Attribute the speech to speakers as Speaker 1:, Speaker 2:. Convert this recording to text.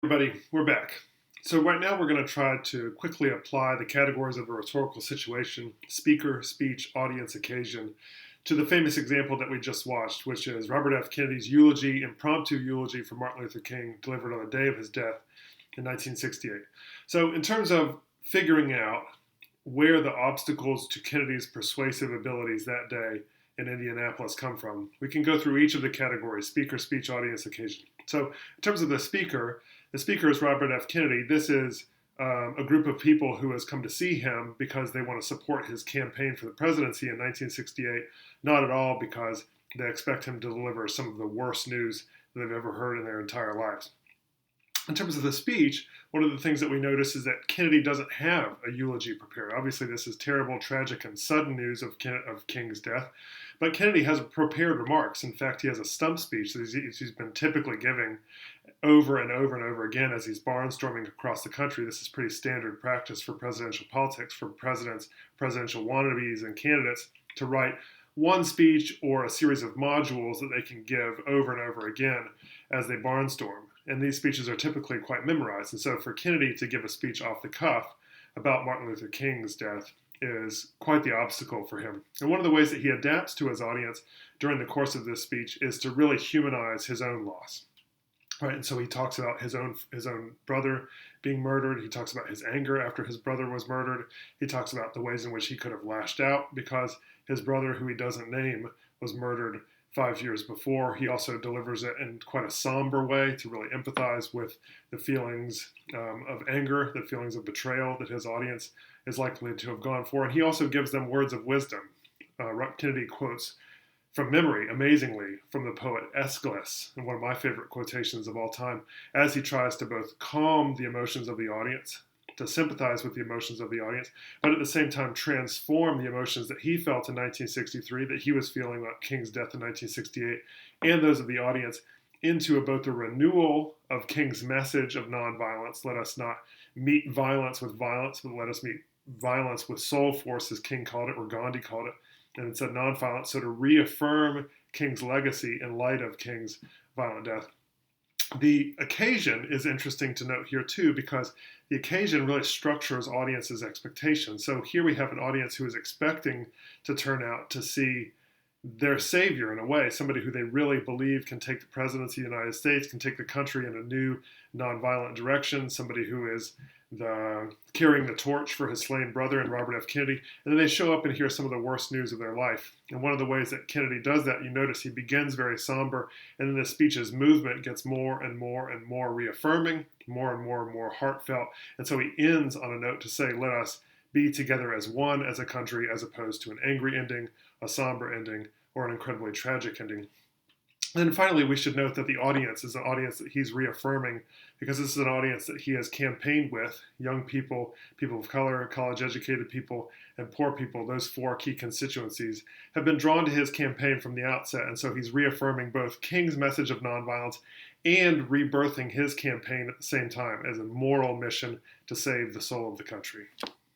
Speaker 1: Everybody, we're back. So right now we're going to try to quickly apply the categories of a rhetorical situation, speaker, speech, audience, occasion, to the famous example that we just watched, which is Robert F. Kennedy's impromptu eulogy for Martin Luther King, delivered on the day of his death in 1968. So in terms of figuring out where the obstacles to Kennedy's persuasive abilities that day in Indianapolis come from, we can go through each of the categories: speaker, speech, audience, occasion. So in terms of the speaker is Robert F. Kennedy. This is a group of people who has come to see him because they want to support his campaign for the presidency in 1968, not at all because they expect him to deliver some of the worst news that they've ever heard in their entire lives. In terms of the speech, one of the things that we notice is that Kennedy doesn't have a eulogy prepared. Obviously, this is terrible, tragic, and sudden news of King's death, but Kennedy has prepared remarks. In fact, he has a stump speech that he's been typically giving over and over and over again as he's barnstorming across the country. This is pretty standard practice for presidential politics, for presidents, presidential wannabes, and candidates to write one speech or a series of modules that they can give over and over again as they barnstorm. And these speeches are typically quite memorized. And so for Kennedy to give a speech off the cuff about Martin Luther King's death is quite the obstacle for him. And one of the ways that he adapts to his audience during the course of this speech is to really humanize his own loss. Right, and so he talks about his own brother being murdered. He talks about his anger after his brother was murdered. He talks about the ways in which he could have lashed out because his brother, who he doesn't name, was murdered 5 years before. He also delivers it in quite a somber way to really empathize with the feelings of anger, the feelings of betrayal that his audience is likely to have gone for. And he also gives them words of wisdom. Kennedy quotes from memory, amazingly, from the poet Aeschylus, and one of my favorite quotations of all time, as he tries to both calm the emotions of the audience, to sympathize with the emotions of the audience, but at the same time transform the emotions that he felt in 1963, that he was feeling about King's death in 1968, and those of the audience, into both a renewal of King's message of nonviolence. Let us not meet violence with violence, but let us meet violence with soul force, as King called it, or Gandhi called it, and it said nonviolence, so to reaffirm King's legacy in light of King's violent death. The occasion is interesting to note here too, because the occasion really structures audience's expectations. So here we have an audience who is expecting to turn out to see their savior in a way, somebody who they really believe can take the presidency of the United States, can take the country in a new nonviolent direction, somebody who is carrying the torch for his slain brother and Robert F. Kennedy, and then they show up and hear some of the worst news of their life. And one of the ways that Kennedy does that, you notice he begins very somber, and then the speech's movement gets more and more and more reaffirming, more and more and more heartfelt, and so he ends on a note to say, let us be together as one, as a country, as opposed to an angry ending, a somber ending, or an incredibly tragic ending. And then finally, we should note that the audience is an audience that he's reaffirming, because this is an audience that he has campaigned with: young people, people of color, college-educated people, and poor people. Those four key constituencies have been drawn to his campaign from the outset, and so he's reaffirming both King's message of nonviolence and rebirthing his campaign at the same time as a moral mission to save the soul of the country.